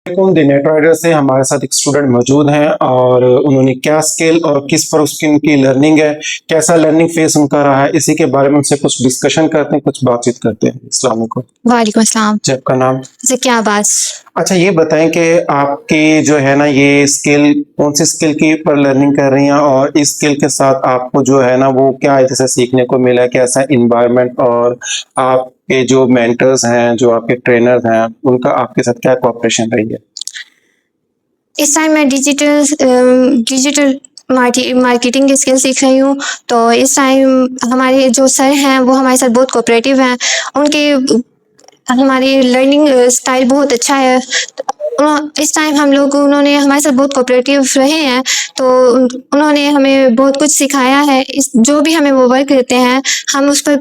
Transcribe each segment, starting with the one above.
Net rider से हमारे साथ एक स्टूडेंट मौजूद हैं और उन्होंने क्या स्किल और किस पर उसकी उनकी लर्निंग है, कैसा लर्निंग फेस उनका रहा है, इसी के बारे में उनसे कुछ डिस्कशन करते हैं, कुछ बातचीत करते हैं। अस्सलाम वालेकुम। वालेकुम अस्सलाम। जी, आपका नाम? ज़किया अब्बास। अच्छा, ये बताएं कि आपकी जो है ना ये स्किल कौन सी स्किल की पर लर्निंग कर रही हैं और इस स्किल के साथ आपको जो है ना वो क्या जैसे सीखने को मिला, कैसा इन्वायरमेंट और आपके जो मेंटर्स हैं, जो आपके ट्रेनर्स हैं, उनका आपके साथ क्या कोऑपरेशन रही है? इस टाइम मैं डिजिटल मार्केटिंग की स्किल सीख रही हूँ। तो इस टाइम हमारे जो सर हैं वो हमारे साथ बहुत कोऑपरेटिव हैं। उनके हमारी लर्निंग स्टाइल बहुत अच्छा है। इस टाइम उन्होंने हमारे साथ बहुत कोऑपरेटिव रहे हैं। तो उन्होंने हमें बहुत कुछ सिखाया है। इस जो भी हमें वो वर्क देते हैं हम उस पर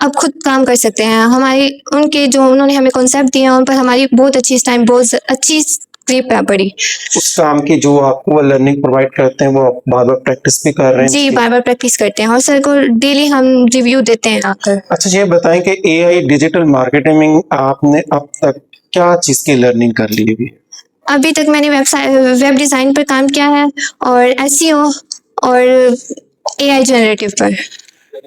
अब खुद काम कर सकते हैं। हमारी उनके जो उन्होंने हमें कॉन्सेप्ट दिए हैं उन पर हमारी बहुत अच्छी इस टाइम बहुत अच्छी ग्रिप है पड़ी। उस काम की जो आपको वो लर्निंग प्रोवाइड करते हैं वो आप बार-बार प्रैक्टिस भी कर रहे हैं जी, उसकी? बार-बार प्रैक्टिस करते हैं और सर को डेली हम रिव्यू देते हैं आकर। अच्छा, ये बताएँ कि एआई डिजिटल मार्केटिंग में आपने अब तक क्या चीज़ की लर्निंग कर ली है? अभी तक मैंने वेब डिज़ाइन पर काम किया है और एसईओ और एआई जनरेटिव पर।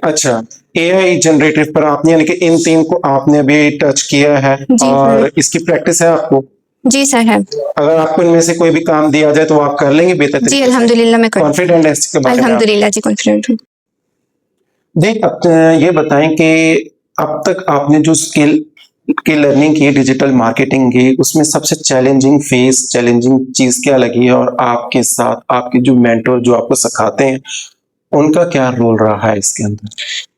अच्छा, एआई जनरेटिव पर आपने यानी कि इन 3 को आपने अभी टच किया है जी और सर। इसकी प्रैक्टिस है आपको? जी सर है। अगर आपको इनमें से कोई भी काम दिया जाए तो आप कर लेंगे बेहतर जी तरीके से? अल्हम्दुलिल्लाह मैं कर कॉन्फिडेंट है इसके बारे में आप? अल्हम्दुलिल्लाह जी कॉन्फिडेंट हूँ। जी, अब ये बताएँ कि अब तक आपने जो स्किल की लर्निंग की डिजिटल मार्केटिंग की, उसमें सबसे चैलेंजिंग चीज़ क्या लगी है और आपके साथ आपके जो मेंटर जो आपको सिखाते हैं, उनका क्या रोल रहा है इसके अंदर?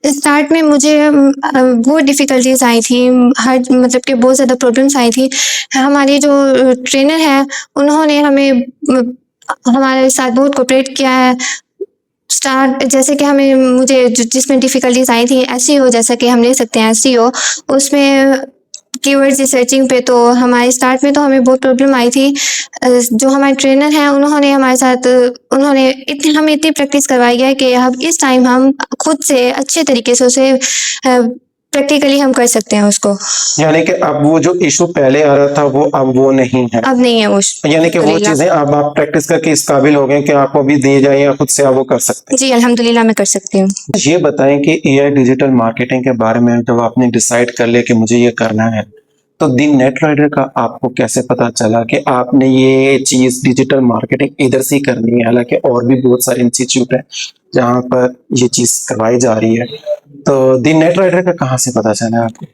स्टार्ट में मुझे बहुत डिफ़िकल्टीज़ आई थी। हर मतलब कि बहुत ज़्यादा प्रॉब्लम्स आई थी। हमारे जो ट्रेनर हैं उन्होंने हमारे साथ बहुत कोऑपरेट किया है। जैसे कि मुझे जिसमें डिफ़िकल्टीज़ आई थी एसईओ, जैसा कि हम ले सकते हैं एसईओ, उसमें कीवर्ड्स रिसर्चिंग पे तो हमारे स्टार्ट में तो हमें बहुत प्रॉब्लम आई थी। जो हमारे ट्रेनर हैं उन्होंने हमें इतनी प्रैक्टिस करवाई है कि अब इस टाइम हम खुद से अच्छे तरीके से उसे प्रैक्टिकली हम कर सकते हैं उसको। यानी कि अब वो जो इश्यू पहले आ रहा था वो अब वो नहीं है। अब नहीं है वो यानी कि वो अल्हम्दुलिल्लाह। चीज़ें अब आप प्रैक्टिस करके इस काबिल हो गए कि आपको अभी दी जाए या खुद से आप वो कर सकते हैं। जी अल्हम्दुलिल्लाह मैं कर सकती हूँ। ये बताएँ कि एआई डिजिटल मार्केटिंग के बारे में जब आपने डिसाइड कर लिया कि मुझे ये करना है, तो दी नेट राइडर का आपको कैसे पता चला कि आपने ये चीज़ डिजिटल मार्केटिंग इधर से ही करनी है? हालाँकि और भी बहुत सारे इंस्टीट्यूट हैं, जहाँ पर ये चीज़ करवाई जा रही है। तो दी नेट राइडर का कहाँ से पता चला आपको?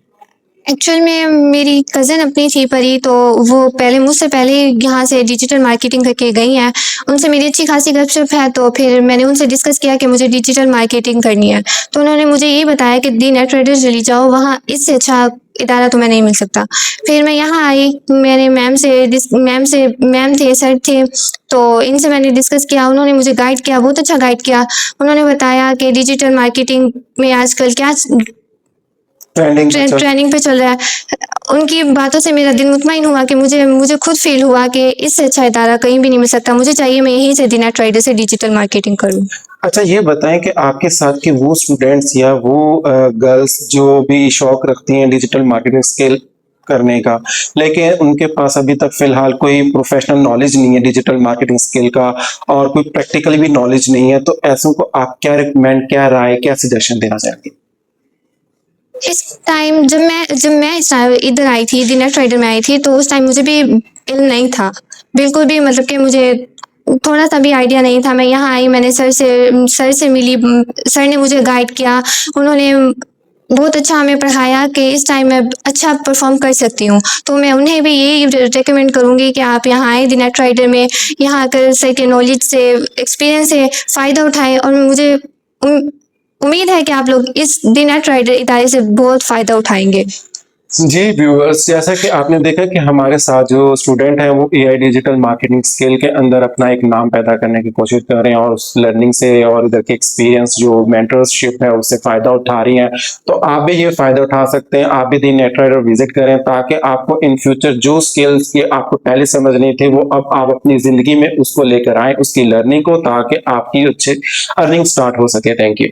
एक्चुअल में मेरी कज़िन अपनी थी परी, तो वो मुझसे पहले यहाँ से डिजिटल मार्केटिंग करके गई हैं। उनसे मेरी अच्छी खासी गपशप है, तो फिर मैंने उनसे डिस्कस किया कि मुझे डिजिटल मार्केटिंग करनी है। तो उन्होंने मुझे ये बताया कि दी नेट राइडर चली जाओ, वहाँ इससे अच्छा इदारा तुम्हें नहीं मिल सकता। फिर मैं यहाँ आई, मैंने मैम थे, सर थे, तो इनसे मैंने डिस्कस किया, उन्होंने मुझे गाइड किया, बहुत अच्छा गाइड किया। उन्होंने बताया कि डिजिटल मार्केटिंग में आजकल क्या ट्रेंडिंग पे चल रहा है। उनकी बातों से मेरा दिल मुतमईन हुआ कि मुझे खुद फ़ील हुआ कि इससे अच्छा इदारा कहीं भी नहीं मिल सकता। मुझे चाहिए मैं यहीं से दी नेट राइडर से डिजिटल मार्केटिंग करूँ। अच्छा, ये बताएँ कि आपके साथ के वो स्टूडेंट्स या वो गर्ल्स जो भी शौक रखती हैं डिजिटल मार्केटिंग स्किल करने का, लेकिन उनके पास अभी तक फ़िलहाल कोई प्रोफ़ेशनल नॉलेज नहीं है डिजिटल मार्केटिंग स्किल का और कोई प्रैक्टिकली भी नॉलेज नहीं है, तो ऐसों को आप क्या रिकमेंड, क्या राय, क्या सजेशन देना चाहेंगे? इस टाइम जब मैं इधर आई थी, दी नेट राइडर में आई थी, तो उस टाइम मुझे भी इल्म नहीं था। बिल्कुल भी मतलब कि मुझे थोड़ा-सा भी आइडिया नहीं था। मैं यहाँ आई, मैंने सर से मिली, सर ने मुझे गाइड किया। उन्होंने बहुत अच्छा हमें पढ़ाया कि इस टाइम मैं अच्छा परफ़ॉर्म कर सकती हूँ। तो मैं उन्हें भी यही रिकमेंड करूँगी कि आप यहाँ आएँ दी नेट राइडर में, यहाँ आकर सर के नॉलेज से, एक्सपीरियंस से फ़ायदा उठाएँ और मुझे उम उम्मीद है कि आप लोग इस दी नेट राइडर इदारे से बहुत फ़ायदा उठाएँगे। जी, व्यूअर्स, जैसा कि आपने देखा कि हमारे साथ जो स्टूडेंट हैं वो एआई डिजिटल मार्केटिंग स्किल के अंदर अपना एक नाम पैदा करने की कोशिश कर रहे हैं और उस लर्निंग से और इधर के एक्सपीरियंस जो मेंटरशिप है उससे फ़ायदा उठा रही हैं। तो आप भी ये फ़ायदा उठा सकते हैं, आप भी दी नेट राइडर विज़िट करें ताकि आपको इन फ्यूचर जो स्किल्स की आपको पहले समझ नहीं थी वो अब आप अपनी ज़िंदगी में उसको लेकर आएँ, उसकी लर्निंग को, ताकि आपकी अच्छी अर्निंग स्टार्ट हो सके। Thank you.